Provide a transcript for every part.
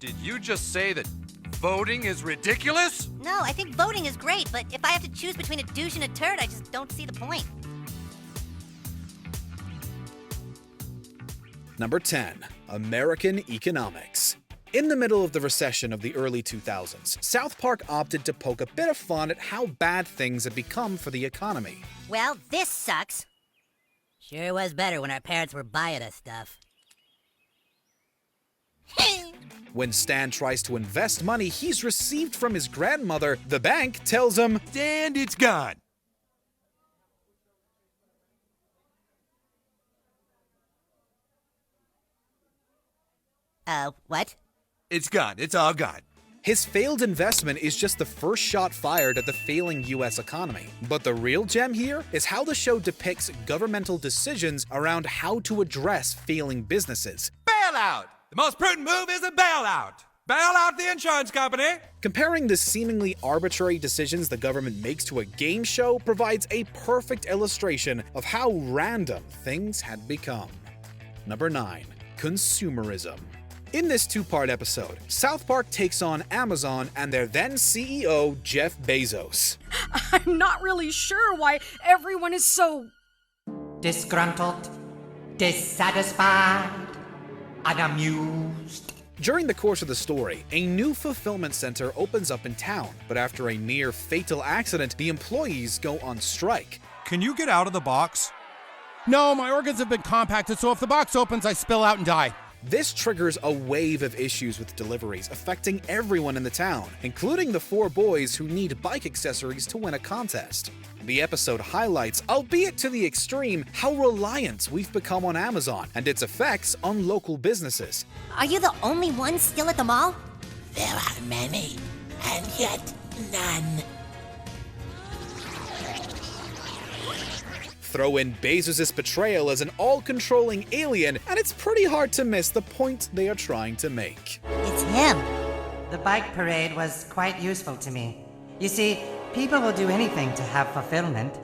Did you just say that voting is ridiculous? No, I think voting is great, but if I have to choose between a douche and a turd, I just don't see the point. Number 10. American economics. In the middle of the recession of the early 2000s, South Park opted to poke a bit of fun at how bad things had become for the economy. Well, this sucks. Sure was better when our parents were buying us stuff. When Stan tries to invest money he's received from his grandmother, the bank tells him, And it's gone. What? It's gone. It's all gone. his failed investment is just the first shot fired at the failing US economy. But the real gem here is how the show depicts governmental decisions around how to address failing businesses. Bailout! The most prudent move is a bailout. Bail out the insurance company. Comparing the seemingly arbitrary decisions the government makes to a game show provides a perfect illustration of how random things had become. Number 9. Consumerism. In this two-part episode, South Park takes on Amazon and their then CEO, Jeff Bezos. I'm not really sure why everyone is so disgruntled, dissatisfied, unamused. During the course of the story, a new fulfillment center opens up in town, but after a near fatal accident, the employees go on strike. Can you get out of the box? No, my organs have been compacted, so if the box opens, I spill out and die. This triggers a wave of issues with deliveries affecting everyone in the town, including the 4 boys who need bike accessories to win a contest. The episode highlights, albeit to the extreme, how reliant we've become on Amazon and its effects on local businesses. Are you the only one still at the mall? There are many, and yet none. Throw in Bezos' betrayal as an all-controlling alien, and it's pretty hard to miss the point they are trying to make. It's him. The bike parade was quite useful to me. You see, people will do anything to have fulfillment.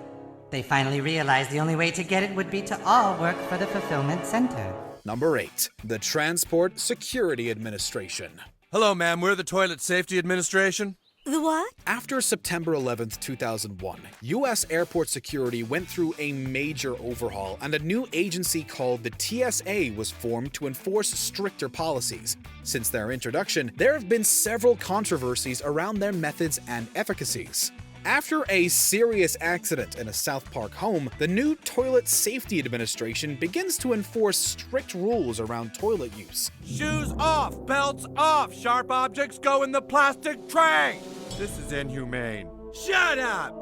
They finally realized the only way to get it would be to all work for the fulfillment center. Number 8. The Transport Security Administration. Hello, ma'am. We're the Toilet Safety Administration. The what? After September 11th, 2001, U.S. airport security went through a major overhaul, and a new agency called the TSA was formed to enforce stricter policies. Since their introduction, there have been several controversies around their methods and efficacies. After a serious accident in a South Park home, the new Toilet Safety Administration begins to enforce strict rules around toilet use. Shoes off, belts off, sharp objects go in the plastic tray. This is inhumane. Shut up,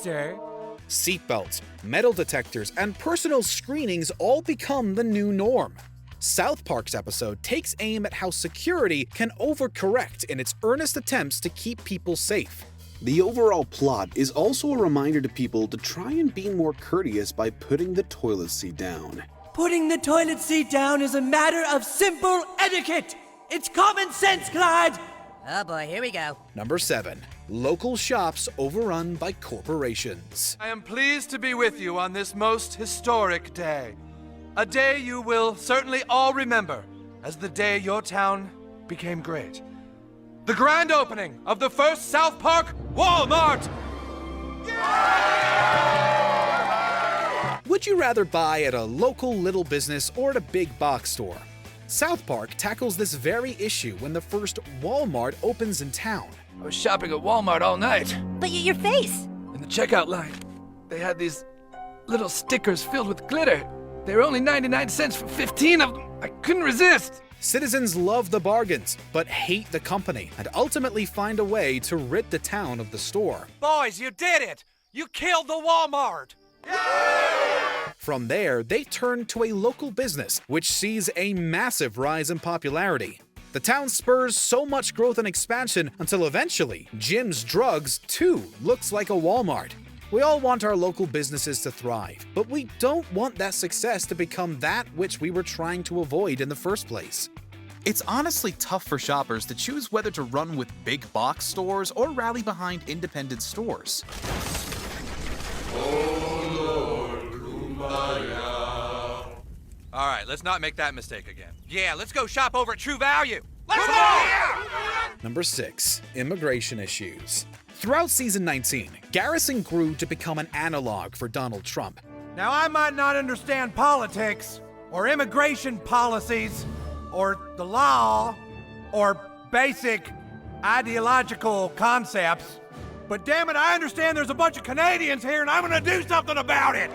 sir. Seatbelts, metal detectors, and personal screenings all become the new norm. South Park's episode takes aim at how security can overcorrect in its earnest attempts to keep people safe. The overall plot is also a reminder to people to try and be more courteous by putting the toilet seat down. Putting the toilet seat down is a matter of simple etiquette. It's common sense, Clyde. Oh boy, here we go. Number 7. Local shops overrun by corporations. I am pleased to be with you on this most historic day. A day you will certainly all remember as the day your town became great. The grand opening of the first South Park wall-mart! Would you rather buy at a local little business or at a big box store? South Park tackles this very issue when the first Walmart opens in town. I was shopping at Walmart all night. But your face! In the checkout line, they had these little stickers filled with glitter. They were only 99 cents for 15 of them. I couldn't resist. Citizens love the bargains, but hate the company, and ultimately find a way to rid the town of the store. Boys, you did it! You killed the Walmart! From there, they turn to a local business, which sees a massive rise in popularity. The town spurs so much growth and expansion until eventually, Jim's Drugs, too, looks like a Walmart. We all want our local businesses to thrive, but we don't want that success to become that which we were trying to avoid in the first place. It's honestly tough for shoppers to choose whether to run with big box stores or rally behind independent stores. All right, let's not make that mistake again. Yeah, let's go shop over at True Value. Number 6. Immigration issues. Throughout season 19, Garrison grew to become an analog for Donald Trump. Now, I might not understand politics, or immigration policies, or the law, or basic ideological concepts, but damn it, I understand there's a bunch of Canadians here and I'm gonna do something about it!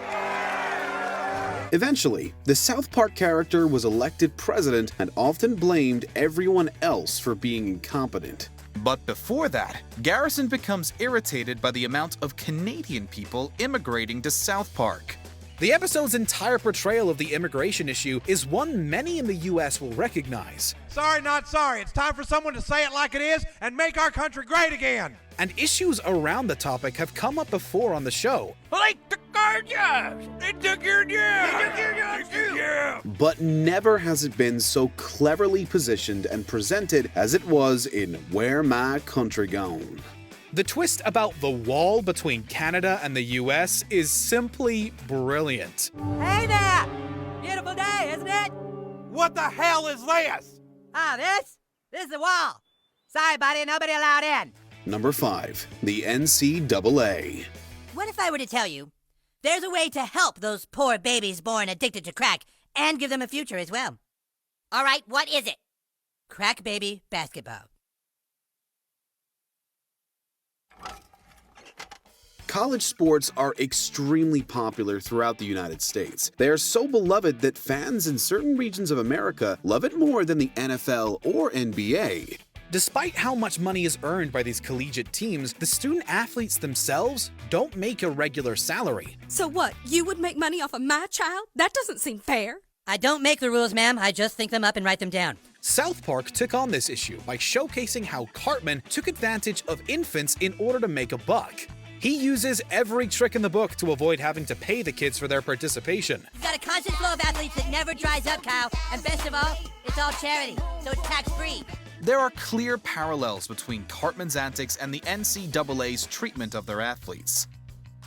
Eventually, the South Park character was elected president and often blamed everyone else for being incompetent. But before that, Garrison becomes irritated by the amount of Canadian people immigrating to South Park. The episode's entire portrayal of the immigration issue is one many in the US will recognize. Sorry, not sorry. It's time for someone to say it like it is and make our country great again. And issues around the topic have come up before on the show. Like took our jobs. They took your jobs. They took your jobs too. But never has it been so cleverly positioned and presented as it was in Where My Country Gone. The twist about the wall between Canada and the US is simply brilliant. Hey there! Beautiful day, isn't it? What the hell is this? This is the wall. Sorry, buddy, nobody allowed in. Number 5. The NCAA. What if I were to tell you there's a way to help those poor babies born addicted to crack and give them a future as well? All right, what is it? Crack baby basketball. College sports are extremely popular throughout the United States. They are so beloved that fans in certain regions of America love it more than the NFL or NBA. Despite how much money is earned by these collegiate teams, the student athletes themselves don't make a regular salary. So what, you would make money off of my child? That doesn't seem fair. I don't make the rules, ma'am. I just think them up and write them down. South Park took on this issue by showcasing how Cartman took advantage of infants in order to make a buck. He uses every trick in the book to avoid having to pay the kids for their participation. He's got a constant flow of athletes that never dries up, Kyle. And best of all, it's all charity, so it's tax-free. There are clear parallels between Cartman's antics and the NCAA's treatment of their athletes.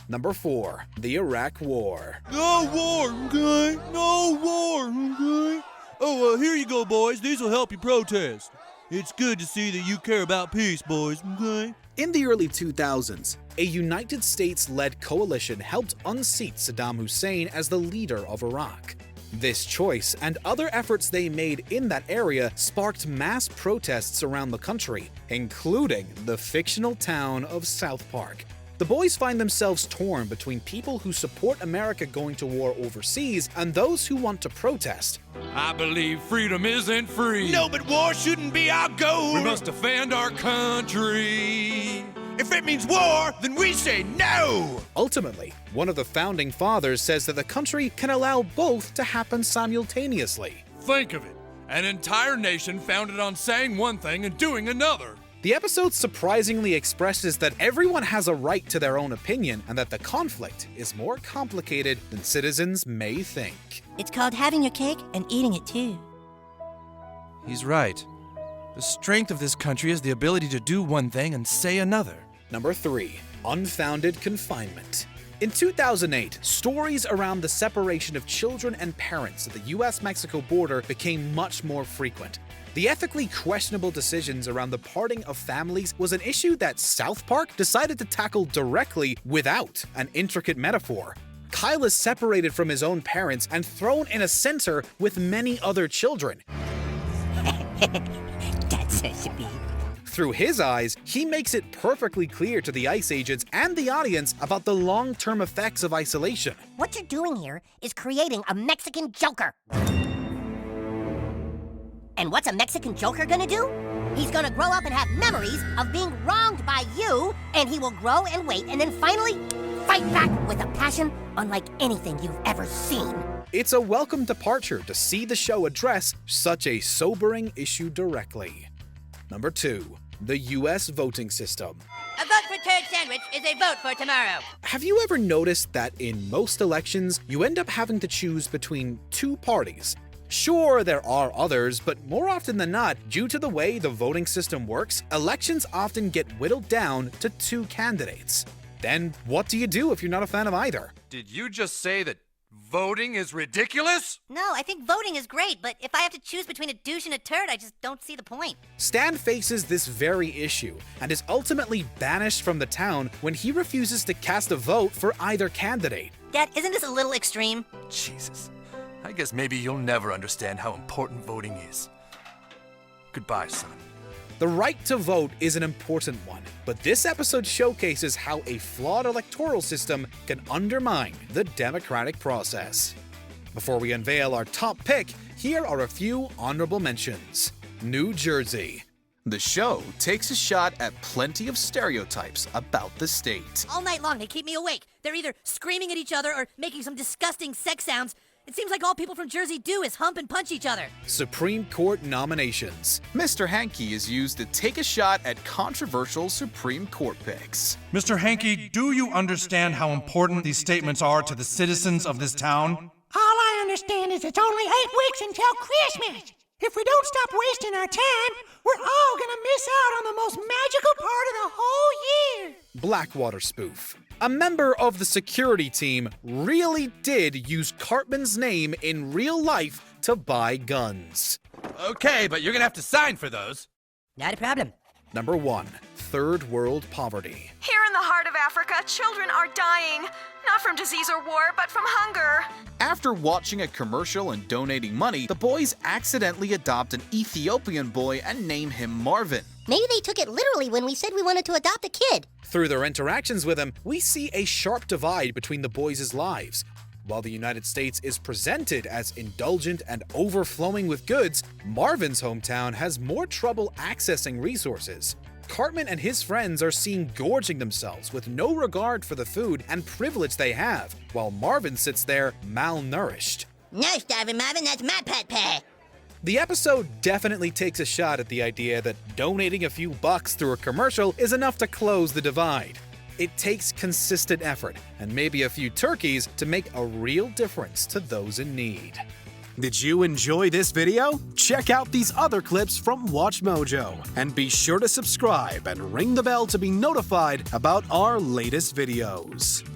Number 4. The Iraq War. No war, okay? No war, okay? Oh, here you go, boys. These will help you protest. It's good to see that you care about peace, boys, okay? In the early 2000s, a United States-led coalition helped unseat Saddam Hussein as the leader of Iraq. This choice and other efforts they made in that area sparked mass protests around the country, including the fictional town of South Park. The boys find themselves torn between people who support America going to war overseas and those who want to protest. I believe freedom isn't free. No, but war shouldn't be our goal. We must defend our country. If it means war, then we say no! Ultimately, one of the founding fathers says that the country can allow both to happen simultaneously. Think of it. An entire nation founded on saying one thing and doing another. The episode surprisingly expresses that everyone has a right to their own opinion and that the conflict is more complicated than citizens may think. It's called having your cake and eating it too. He's right. The strength of this country is the ability to do one thing and say another. Number 3. Unfounded confinement. In 2008, stories around the separation of children and parents at the US-Mexico border became much more frequent. The ethically questionable decisions around the parting of families was an issue that South Park decided to tackle directly without an intricate metaphor. Kyle is separated from his own parents and thrown in a center with many other children. That's so sweet. Through his eyes, he makes it perfectly clear to the ICE agents and the audience about the long-term effects of isolation. What you're doing here is creating a Mexican Joker. And what's a Mexican Joker gonna do? He's gonna grow up and have memories of being wronged by you, and he will grow and wait and then finally fight back with a passion unlike anything you've ever seen. It's a welcome departure to see the show address such a sobering issue directly. Number 2. The US voting system. A vote for turd sandwich is a vote for tomorrow. Have you ever noticed that in most elections, you end up having to choose between two parties? Sure, there are others, but more often than not, due to the way the voting system works, elections often get whittled down to two candidates. Then what do you do if you're not a fan of either? Did you just say that voting is ridiculous? No, I think voting is great, but if I have to choose between a douche and a turd, I just don't see the point. Stan faces this very issue and is ultimately banished from the town when he refuses to cast a vote for either candidate. Dad, isn't this a little extreme? Jesus. I guess maybe you'll never understand how important voting is. Goodbye, son. The right to vote is an important one, but this episode showcases how a flawed electoral system can undermine the democratic process. Before we unveil our top pick, here are a few honorable mentions. New Jersey. The show takes a shot at plenty of stereotypes about the state. All night long, they keep me awake. They're either screaming at each other or making some disgusting sex sounds. It seems like all people from Jersey do is hump and punch each other. Supreme Court nominations. Mr. Hankey is used to take a shot at controversial Supreme Court picks. Mr. Hankey, do you understand how important these statements are to the citizens of this town? All I understand is it's only 8 weeks until Christmas. If we don't stop wasting our time, we're all gonna miss out on the most magical part of the whole year. Blackwater spoof. A member of the security team really did use Cartman's name in real life to buy guns. Okay, but you're gonna have to sign for those. Not a problem. Number 1. Third world poverty. Here in the heart of Africa, children are dying. Not from disease or war, but from hunger. After watching a commercial and donating money, the boys accidentally adopt an Ethiopian boy and name him Marvin. Maybe they took it literally when we said we wanted to adopt a kid. Through their interactions with him, we see a sharp divide between the boys' lives. While the United States is presented as indulgent and overflowing with goods, Marvin's hometown has more trouble accessing resources. Cartman and his friends are seen gorging themselves with no regard for the food and privilege they have, while Marvin sits there malnourished. No, starving Marvin, that's my pet. The episode definitely takes a shot at the idea that donating a few bucks through a commercial is enough to close the divide. It takes consistent effort and maybe a few turkeys to make a real difference to those in need. Did you enjoy this video? Check out these other clips from WatchMojo and be sure to subscribe and ring the bell to be notified about our latest videos.